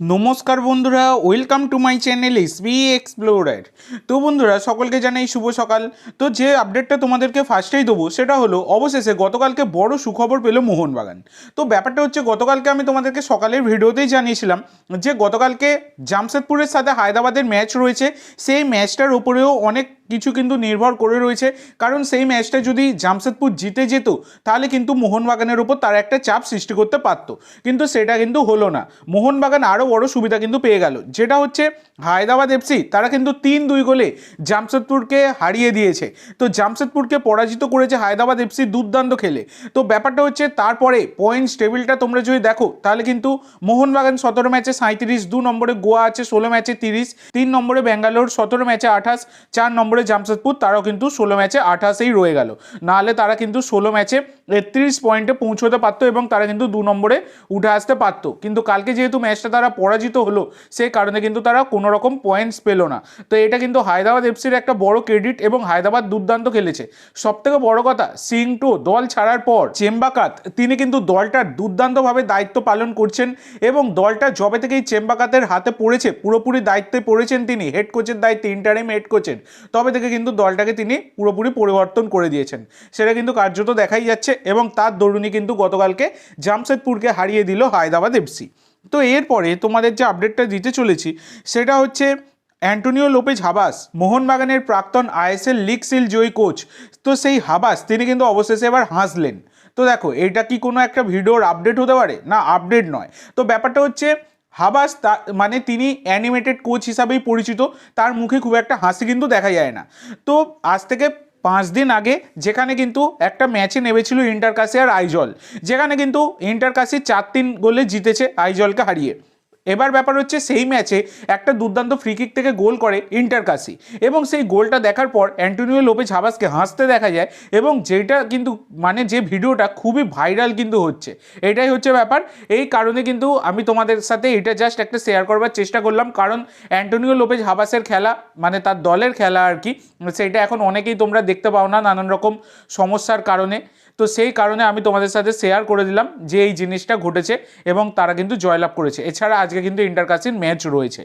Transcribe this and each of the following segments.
নমস্কার বন্ধুরা, welcome to my channel SB explorer. তো বন্ধুরা, সকলকে জানাই শুভ সকাল। তো যে আপডেটটা তোমাদেরকে ফার্স্টেই দেবো সেটা হলো, অবশেষে গতকালকে বড় সুখবর পেল মোহনবাগান। তো ব্যাপারটা হচ্ছে, গতকালকে আমি তোমাদেরকে সকালের ভিডিওতেই জানিয়েছিলাম যে গতকালকে জামশেদপুরের সাথে হায়দ্রাবাদের ম্যাচ রয়েছে। সেই ম্যাচটার উপরেও অনেক কিছু কিন্তু নির্ভর করে রয়েছে, কারণ সেই ম্যাচটা যদি জামশেদপুর জিতে যেত তাহলে কিন্তু মোহনবাগানের উপর তার একটা চাপ সৃষ্টি করতে পারতো, কিন্তু সেটা কিন্তু হলো না। মোহনবাগান আরও বড় সুবিধা কিন্তু পেয়ে গেল, যেটা হচ্ছে হায়দ্রাবাদ এফসি তারা কিন্তু 3-2 গোলে জামশেদপুরকে হারিয়ে দিয়েছে। তো জামশেদপুরকে পরাজিত করেছে হায়দ্রাবাদ এফসি দুর্দান্ত খেলে। তো ব্যাপারটা হচ্ছে, তারপরে পয়েন্টস টেবিলটা তোমরা যদি দেখো তাহলে কিন্তু মোহনবাগান 17 ম্যাচে 37, 2 নম্বরে গোয়া আছে 16 ম্যাচে 30, 3 নম্বরে ব্যাঙ্গালোর 17 ম্যাচে 28, 4 নম্বরে জামশেদপুর তারাও কিন্তু 16 ম্যাচে 28-এই রয়ে গেল। নাহলে তারা কিন্তু 16 ম্যাচে 31 পয়েন্টে পৌঁছতে পারতো এবং তারা কিন্তু 2 নম্বরে উঠে আসতে পারতো। কিন্তু কালকে যেহেতু ম্যাচটা তারা পরাজিত হলো, সেই কারণে কিন্তু তারা কোনো রকম পয়েন্টস পেল না। তো এটা কিন্তু হায়দ্রাবাদ এফসির একটা বড় ক্রেডিট, এবং হায়দ্রাবাদ দুর্দান্ত খেলেছে। সবথেকে বড় কথা, সিংটো দল ছাড়ার পর চেম্বাকাত তিনি কিন্তু দলটার দুর্দান্তভাবে দায়িত্ব পালন করছেন, এবং দলটা যবে থেকেই চেম্বাকাতের হাতে পড়েছে, পুরোপুরি দায়িত্বে পড়েছেন তিনি, হেড কোচের দায়িত্বে, ইন্টারিম হেড কোচের, তবে থেকে কিন্তু দলটাকে তিনি পুরোপুরি পরিবর্তন করে দিয়েছেন। সেটা কিন্তু কার্যত দেখাই যাচ্ছে, এবং তার দরুনই কিন্তু গতকালকে জামশেদপুরকে হারিয়ে দিল হায়দ্রাবাদ এফসি। তো এরপরে তোমাদের যে আপডেটটা দিতে চলেছি সেটা হচ্ছে, অ্যান্টোনিও লোপেজ হাবাস, মোহনবাগানের প্রাক্তন আইএসএল লিগ সিল জয়ী কোচ। তো সেই হাবাস তিনি কিন্তু অবশেষে এবার হাসলেন। তো দেখো, এটা কি কোনো একটা ভিডিওর আপডেট হতে পারে? না, আপডেট নয়। তো ব্যাপারটা হচ্ছে, হাবাস মানে তিনি অ্যানিমেটেড কোচ হিসাবেই পরিচিত, তার মুখে খুব একটা হাসি কিন্তু দেখা যায় না। তো আজ থেকে 5 দিন আগে যেখানে কিন্তু একটা ম্যাচে নেমেছিল ইন্টারকাশি আর আইজল, যেখানে কিন্তু ইন্টারকাশি 4-3 গোলে জিতেছে আইজলকে হারিয়ে। এবার ব্যাপার হচ্ছে, সেই ম্যাচে একটা দুর্দান্ত ফ্রি কিক থেকে গোল করে ইন্টারকাশি, এবং সেই গোলটা দেখার পর অ্যান্টোনিও লোপেজ হাবাসকে হাসতে দেখা যায়, এবং যেটা কিন্তু মানে যে ভিডিওটা খুবই ভাইরাল কিন্তু হচ্ছে। এটাই হচ্ছে ব্যাপার। এই কারণে কিন্তু আমি তোমাদের সাথে এটা জাস্ট একটা শেয়ার করবার চেষ্টা করলাম, কারণ অ্যান্টোনিও লোপেজ হাবাসের খেলা, মানে তার দলের খেলা আর কি, সেইটা এখন অনেকেই তোমরা দেখতে পাও না নানান রকম সমস্যার কারণে। তো সেই কারণে আমি তোমাদের সাথে শেয়ার করে দিলাম যে এই জিনিসটা ঘটেছে, এবং তারা কিন্তু জয়লাভ করেছে। এছাড়া আজকে কিন্তু ইন্টারকাশির ম্যাচ রয়েছে।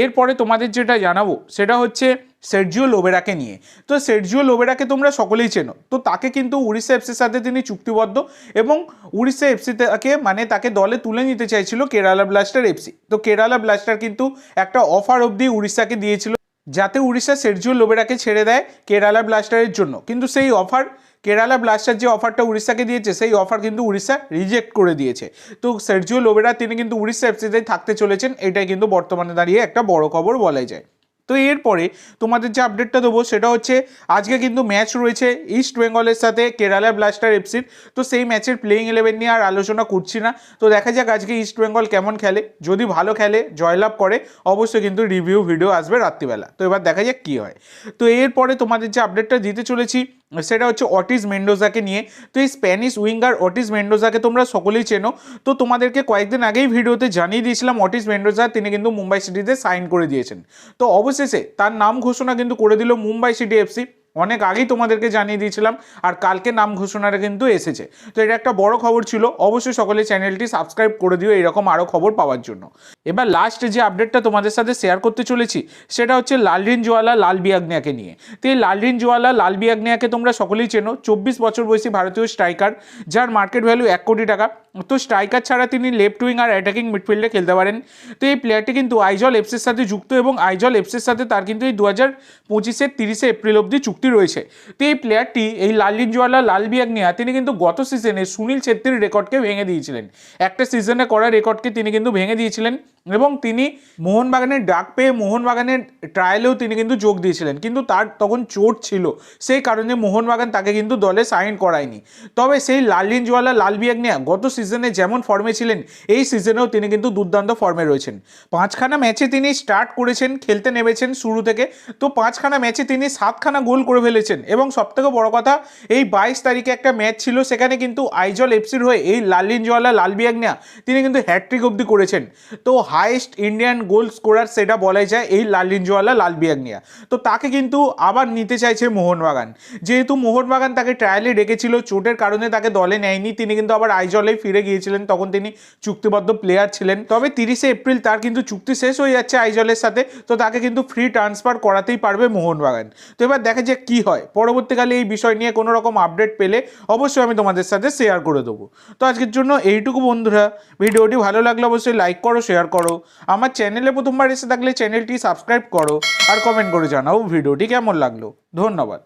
এরপরে তোমাদের যেটা জানাবো সেটা হচ্ছে সের্জিও লোবেরাকে নিয়ে। তো সের্জিও লোবেরাকে তোমরা সকলেই চেনো। তো তাকে কিন্তু উড়িষ্যা এফসির সাথে তিনি চুক্তিবদ্ধ, এবং উড়িষ্যা এফসি তাকে মানে তাকে দলে তুলে নিতে চাইছিল কেরালা ব্লাস্টার এফসি। তো কেরালা ব্লাস্টার কিন্তু একটা অফার অবধি উড়িষ্যাকে দিয়েছিল, যাতে উড়িষ্যা সের্জিও লোবেরাকে ছেড়ে দেয় কেরালা ব্লাস্টারের জন্য। কিন্তু সেই অফার, কেরালা ব্লাস্টার যে অফারটা উড়িষ্যাকে দিয়েছে, সেই অফার কিন্তু উড়িষ্যা রিজেক্ট করে দিয়েছে। তো সের্জিও লোবেরা তিনি কিন্তু উড়িষ্যা এফসিতেই থাকতে চলেছেন, এটাই কিন্তু বর্তমানে দাঁড়িয়ে একটা বড় খবর বলাই যায়। তো এরপরে তোমাদের যে আপডেটটা দেবো সেটা হচ্ছে, আজকে কিন্তু ম্যাচ রয়েছে ইস্ট বেঙ্গলের সাথে কেরালা ব্লাস্টার এফসির। তো সেই ম্যাচের প্লেইং 11 নিয়ে আর আলোচনা করছি না। তো দেখা যাক আজকে ইস্ট বেঙ্গল কেমন খেলে। যদি ভালো খেলে, জয়লাভ করে, অবশ্যই কিন্তু রিভিউ ভিডিও আসবে রাত্রিবেলা। তো এবার দেখা যাক কী হয়। তো এরপরে তোমাদের যে আপডেটটা দিতে চলেছি সেটা হচ্ছে অটিস মেন্ডোজাকে নিয়ে। তো এই স্প্যানিশ উইঙ্গার অটিস মেন্ডোজাকে তোমরা সকলেই চেনো। তো তোমাদেরকে কয়েকদিন আগেই ভিডিওতে জানিয়ে দিয়েছিলাম অটিস মেন্ডোজা তিনি কিন্তু মুম্বাই সিটিতে সাইন করে দিয়েছেন। তো অবশেষে তার নাম ঘোষণা কিন্তু করে দিল মুম্বাই সিটি এফসি। অনেক আগেই তোমাদেরকে জানিয়ে দিয়েছিলাম, আর কালকে নাম ঘোষণাটা কিন্তু এসেছে। তো এটা একটা বড় খবর ছিল। অবশ্যই সকলে চ্যানেলটি সাবস্ক্রাইব করে দিও এরকম আরও খবর পাওয়ার জন্য। এবার লাস্ট যে আপডেটটা তোমাদের সাথে শেয়ার করতে চলেছি সেটা হচ্ছে লালরিনজওয়ালা লাল বিয়াগনিয়াকে নিয়ে। তো এই লালরিনজওয়ালা লাল বিয়াগনিয়াকে তোমরা সকলেই চেনো। 24 বছর বয়সী ভারতীয় স্ট্রাইকার, যার মার্কেট ভ্যালু 1 কোটি টাকা। তো স্ট্রাইকার ছাড়া তিনি লেফট উইং আর অ্যাটাকিং মিডফিল্ডে খেলতে পারেন। তো এই প্লেয়ারটি কিন্তু আইজল এফসির সাথে যুক্ত, এবং আইজল এফসির সাথে তার কিন্তু এই 2025-এর 30 এপ্রিল অবধি চুক্তি রয়েছে। তো এই প্লেয়ারটি, এই লালরিনজওয়ালা লাল বিয়াগনিয়া, তিনি কিন্তু গত সিজনে সুনীল ছেত্রীর রেকর্ডকে ভেঙে দিয়েছিলেন। একটা সিজনে করা রেকর্ডকে তিনি কিন্তু ভেঙে দিয়েছিলেন, এবং তিনি মোহনবাগানের ডাক পেয়ে মোহনবাগানের ট্রায়ালেও তিনি কিন্তু যোগ দিয়েছিলেন, কিন্তু তার তখন চোট ছিল, সেই কারণে মোহনবাগান তাকে কিন্তু দলে সাইন করায়নি। তবে সেই লালরিনজওয়ালা লাল বিয়াগনিয়া গত সিজনে যেমন ফর্মে ছিলেন, এই সিজনেও তিনি কিন্তু দুর্দান্ত ফর্মে রয়েছেন। 5খানা ম্যাচে তিনি স্টার্ট করেছেন, খেলতে নেমেছেন শুরু থেকে। তো 5খানা ম্যাচে তিনি 7খানা গোল করে ফেলেছেন, এবং সবথেকে বড় কথা, এই 22 তারিখে একটা ম্যাচ ছিল, সেখানে কিন্তু আইজল এফসির হয়ে এই লালরিনজওয়ালা লাল বিয়াগনিয়া তিনি কিন্তু হ্যাট্রিক অবধি করেছেন। তো হাইয়েস্ট ইন্ডিয়ান গোল স্কোরার সেটা বলাই যায় এই লালিঞ্জওয়ালা লাল বিয়াগনিয়া। তো তাকে কিন্তু আবার নিতে চাইছে মোহনবাগান। যেহেতু মোহনবাগান তাকে ট্রায়ালে ডেকেছিল, চোটের কারণে তাকে দলে নেয়নি, তিনি কিন্তু আবার আইজলেই ফিরে গিয়েছিলেন, তখন তিনি চুক্তিবদ্ধ প্লেয়ার ছিলেন। তবে 30শে এপ্রিল তার কিন্তু চুক্তি শেষ হয়ে যাচ্ছে আইজলের সাথে, তো তাকে কিন্তু ফ্রি ট্রান্সফার করাতেই পারবে মোহনবাগান। তো এবার দেখা যাক কী হয়, পরবর্তীকালে এই বিষয় নিয়ে কোনো রকম আপডেট পেলে অবশ্যই আমি তোমাদের সাথে শেয়ার করে দেবো। তো আজকের জন্য এইটুকু বন্ধুরা, ভিডিওটি ভালো লাগলে অবশ্যই লাইক করো, শেয়ার করো, আমার চ্যানেলে প্রথমবার এসে থাকলে চ্যানেলটি সাবস্ক্রাইব করো, আর কমেন্ট করে জানাও ভিডিওটি কেমন লাগলো। ধন্যবাদ।